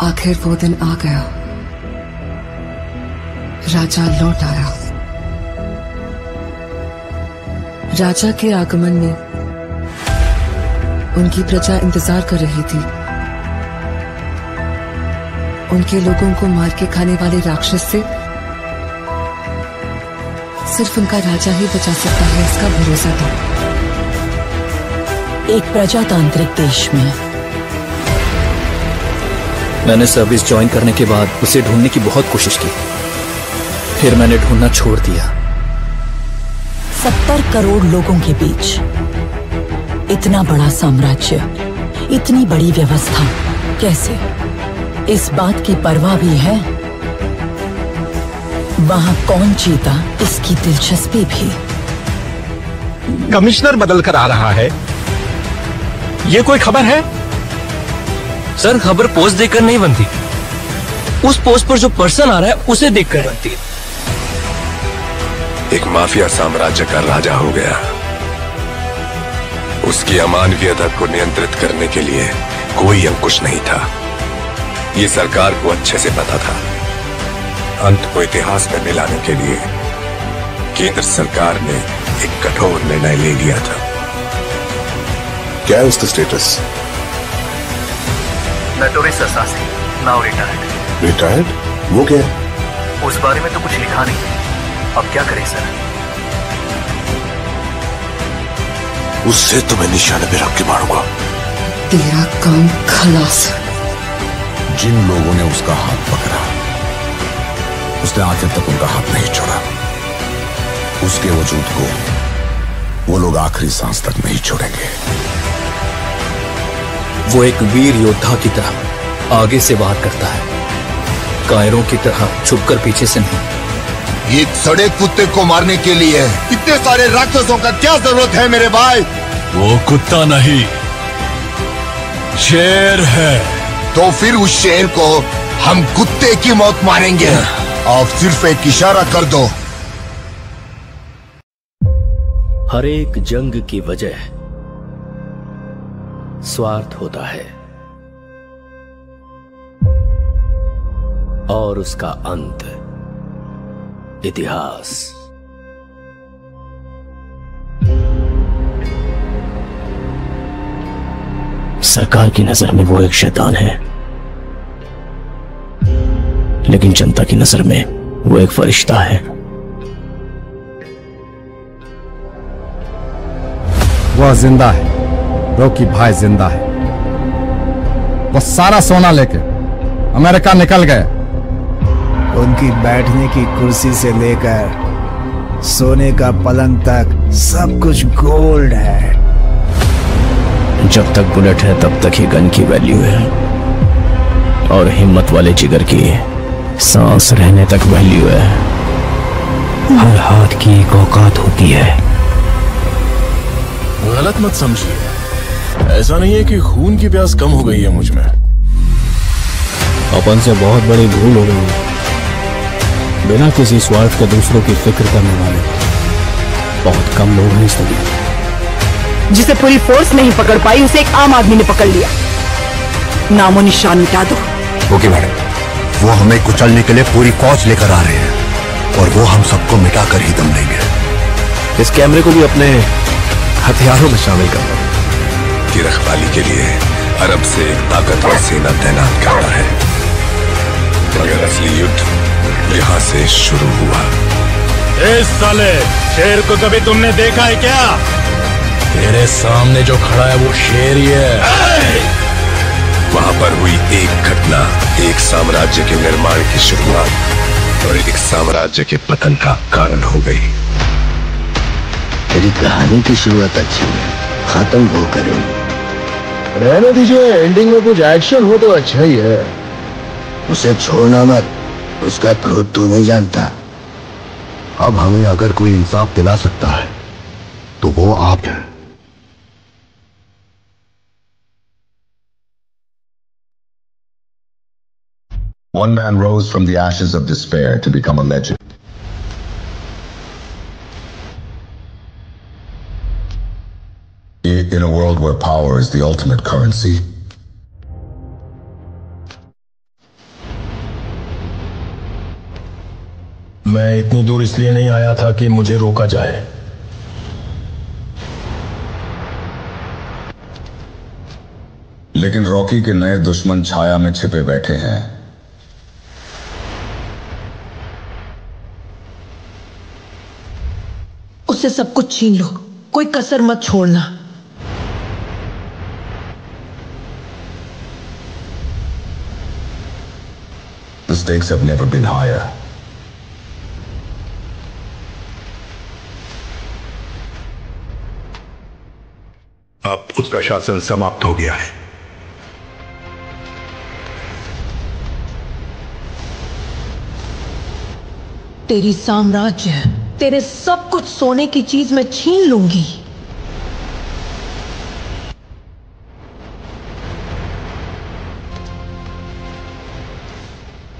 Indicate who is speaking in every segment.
Speaker 1: आखिर वो दिन आ गया। राजा लौट आया। राजा के आगमन में उनकी प्रजा इंतजार कर रही थी। उनके लोगों को मार के खाने वाले राक्षस से सिर्फ उनका राजा ही बचा सकता है, इसका भरोसा था।
Speaker 2: एक प्रजातांत्रिक देश में
Speaker 3: मैंने सर्विस ज्वाइन करने के बाद उसे ढूंढने की बहुत कोशिश की, फिर मैंने ढूंढना छोड़ दिया।
Speaker 2: 70 करोड़ लोगों के बीच इतना बड़ा साम्राज्य, इतनी बड़ी व्यवस्था, कैसे? इस बात की परवाह भी है वहां कौन जीता, इसकी दिलचस्पी भी।
Speaker 4: कमिश्नर बदल कर आ रहा है, ये कोई खबर है?
Speaker 5: सर, खबर पोस्ट देखकर नहीं बनती, उस पोस्ट पर जो पर्सन आ रहा है उसे देखकर बनती है।
Speaker 6: एक माफिया साम्राज्य का राजा हो गया। उसकी अमानवीयता को नियंत्रित करने के लिए कोई अंकुश नहीं था। ये सरकार को अच्छे से पता था। अंत को इतिहास में मिलाने के लिए केंद्र सरकार ने एक कठोर निर्णय ले लिया था। क्या है उसका status?
Speaker 7: Notorious assassin, now retired.
Speaker 6: Retired? वो क्या है?
Speaker 7: उस बारे में तो कुछ लिखा नहीं। अब क्या करें सर?
Speaker 6: उससे तो मैं निशाने पे रख के मारूंगा।
Speaker 1: तेरा काम खलास।
Speaker 6: जिन लोगों ने उसका हाथ पकड़ा, उसने आखिर तक उनका हाथ नहीं छोड़ा। उसके वजूद को वो लोग आखिरी सांस तक नहीं छोड़ेंगे।
Speaker 3: वो एक वीर योद्धा की तरह आगे से वार करता है, कायरों की तरह छुपकर पीछे से नहीं।
Speaker 6: एक सड़े कुत्ते को मारने के लिए इतने सारे राक्षसों का क्या जरूरत है मेरे भाई?
Speaker 8: वो कुत्ता नहीं, शेर है।
Speaker 6: तो फिर उस शेर को हम कुत्ते की मौत मारेंगे। आप सिर्फ एक इशारा कर दो।
Speaker 3: हर एक जंग की वजह स्वार्थ होता है और उसका अंत इतिहास। सरकार की नजर में वो एक शैतान है, लेकिन जनता की नजर में वो एक फरिश्ता है।
Speaker 9: वह जिंदा है, रॉकी भाई जिंदा है। वो सारा सोना लेके अमेरिका निकल गए।
Speaker 10: उनकी बैठने की कुर्सी से लेकर सोने का पलंग तक सब कुछ गोल्ड है।
Speaker 3: जब तक बुलेट है तब तक ही गन की वैल्यू है, और हिम्मत वाले जिगर की सांस रहने तक वैल्यू है। हर हाथ की एक औकात होती है।
Speaker 6: गलत मत समझिए, ऐसा नहीं है कि खून की प्यास कम हो गई है मुझ में।
Speaker 3: अपन से बहुत बड़ी भूल हो गई है। बिना किसी स्वार्थ के दूसरों की फिक्र करने वाले बहुत कम लोग हैं इस दुनिया।
Speaker 2: जिसे पूरी फोर्स नहीं पकड़ पाई, उसे एक आम आदमी ने पकड़ लिया। नामो निशान मिटा दो।
Speaker 6: ओके मैडम, वो हमें कुचलने के लिए पूरी फौज लेकर आ रहे हैं, और वो हम सबको मिटाकर ही दम लेंगे।
Speaker 3: इस कैमरे को भी अपने हथियारों में शामिल कर लो।
Speaker 6: की रखवाली के लिए अरब से ताकतवर सेना तैनात करना है, मगर असली युद्ध यहाँ से शुरू हुआ।
Speaker 8: इस साले शेर को कभी तुमने देखा है क्या? तेरे सामने जो खड़ा है वो शेर ही है।
Speaker 6: वहां पर हुई एक घटना एक साम्राज्य के निर्माण की शुरुआत और एक साम्राज्य के पतन का कारण हो गई।
Speaker 11: तेरी कहानी की शुरुआत अच्छी है, खत्म वो करेंगे।
Speaker 6: रहने दीजिए, एंडिंग में कुछ एक्शन हो तो अच्छा ही है।
Speaker 11: उसे छोड़ना मत, उसका क्रोध तू नहीं जानता।
Speaker 6: अब हमें अगर कोई इंसाफ दिला सकता है तो वो आप हैं।
Speaker 12: One man rose from the ashes of despair to become a legend. In a world where power is the ultimate currency,
Speaker 8: मैं इतनी दूर इसलिए नहीं आया था कि मुझे रोका जाए।
Speaker 12: लेकिन रॉकी के नए दुश्मन छाया में छिपे बैठे हैं।
Speaker 2: उससे सब कुछ छीन लो, कोई कसर मत छोड़ना।
Speaker 12: The stakes have never been higher.
Speaker 6: अब उसका शासन समाप्त हो गया है।
Speaker 2: तेरी साम्राज्य, तेरे सब कुछ सोने की चीज मैं छीन लूंगी।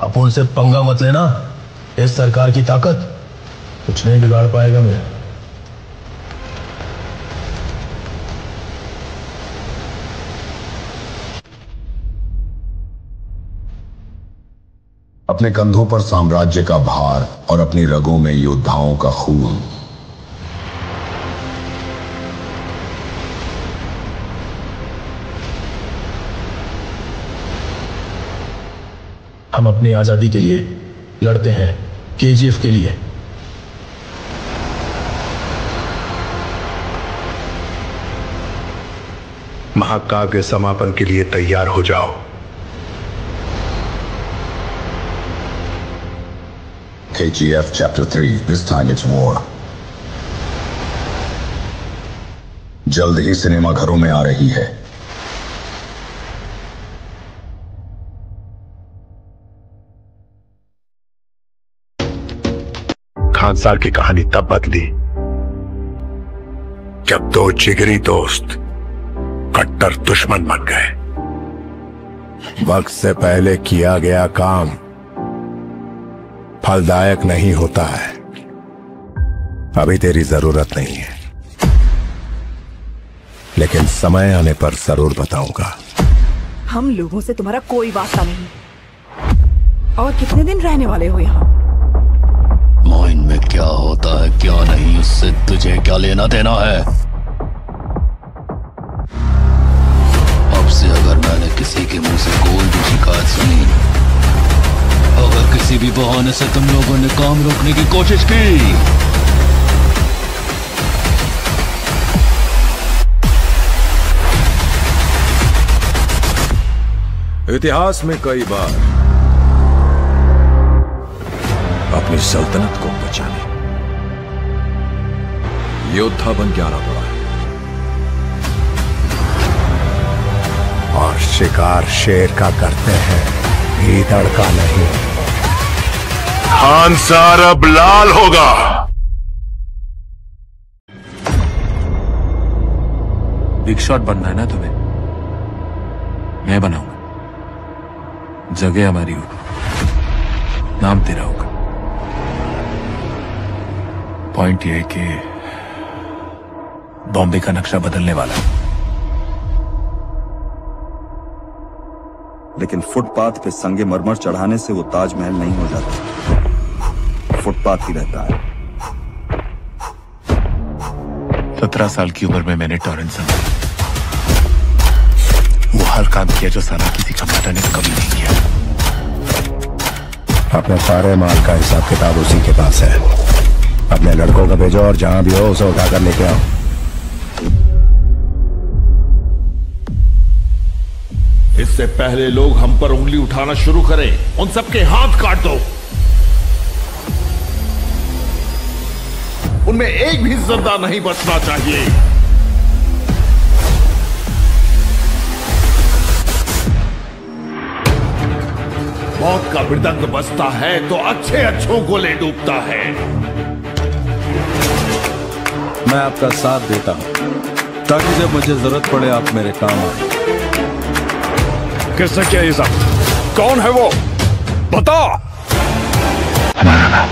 Speaker 8: आप उनसे पंगा मत लेना। इस सरकार की ताकत कुछ नहीं बिगाड़ पाएगा मेरा।
Speaker 12: अपने कंधों पर साम्राज्य का भार और अपनी रगों में योद्धाओं का खून।
Speaker 8: हम अपनी आजादी के लिए लड़ते हैं, केजीएफ के लिए।
Speaker 6: महाकाव्य समापन के लिए तैयार हो जाओ।
Speaker 12: KGF Chapter 3, this time it's war. जल्द ही सिनेमा घरों में आ रही है।
Speaker 6: खान साहब की कहानी तब बदली जब दो जिगरी दोस्त कट्टर दुश्मन बन गए।
Speaker 13: वक्त से पहले किया गया काम फलदायक नहीं होता है। अभी तेरी जरूरत नहीं है, लेकिन समय आने पर जरूर बताऊंगा।
Speaker 14: हम लोगों से तुम्हारा कोई वास्ता नहीं। और कितने दिन रहने वाले हो यहाँ?
Speaker 3: माइंड में क्या होता है क्या नहीं, उससे तुझे क्या लेना देना है। अब से अगर मैंने किसी के मुंह से कोई भी शिकायत सुनी, अगर किसी भी बहाने से तुम लोगों ने काम रोकने की कोशिश की,
Speaker 13: इतिहास में कई बार अपनी सल्तनत को बचाने योद्धा बन के आना पड़ा है, और शिकार शेर का करते हैं, गीदड़ का नहीं।
Speaker 6: खान सार अब लाल होगा।
Speaker 15: बिग शॉट बनना है ना तुम्हें? मैं बनाऊंगा। जगह हमारी होगी, नाम तेरा होगा। पॉइंट यह है कि बॉम्बे का नक्शा बदलने वाला है।
Speaker 16: लेकिन फुटपाथ पे संगे मरमर चढ़ाने से वो ताजमहल नहीं हो जाता, फुटपाथ ही रहता है।
Speaker 15: 17 साल की उम्र में मैंने टॉरेंट संभाला। वो हर काम किया जो साला किसी का माता ने कभी नहीं किया।
Speaker 13: अपने सारे माल का हिसाब किताब उसी के पास है। अपने लड़कों को भेजो और जहां भी हो उसे उठाकर लेके आओ।
Speaker 17: इससे पहले लोग हम पर उंगली उठाना शुरू करें, उन सबके हाथ काट दो। उनमें एक भी जिंदा नहीं बचना चाहिए। मौत का मृदंग बजता है तो अच्छे अच्छों को ले डूबता है।
Speaker 9: मैं आपका साथ देता हूं ताकि जब मुझे जरूरत पड़े आप मेरे काम आए।
Speaker 17: किसने किया ये सब? कौन है वो? बता।
Speaker 15: हमारा नाम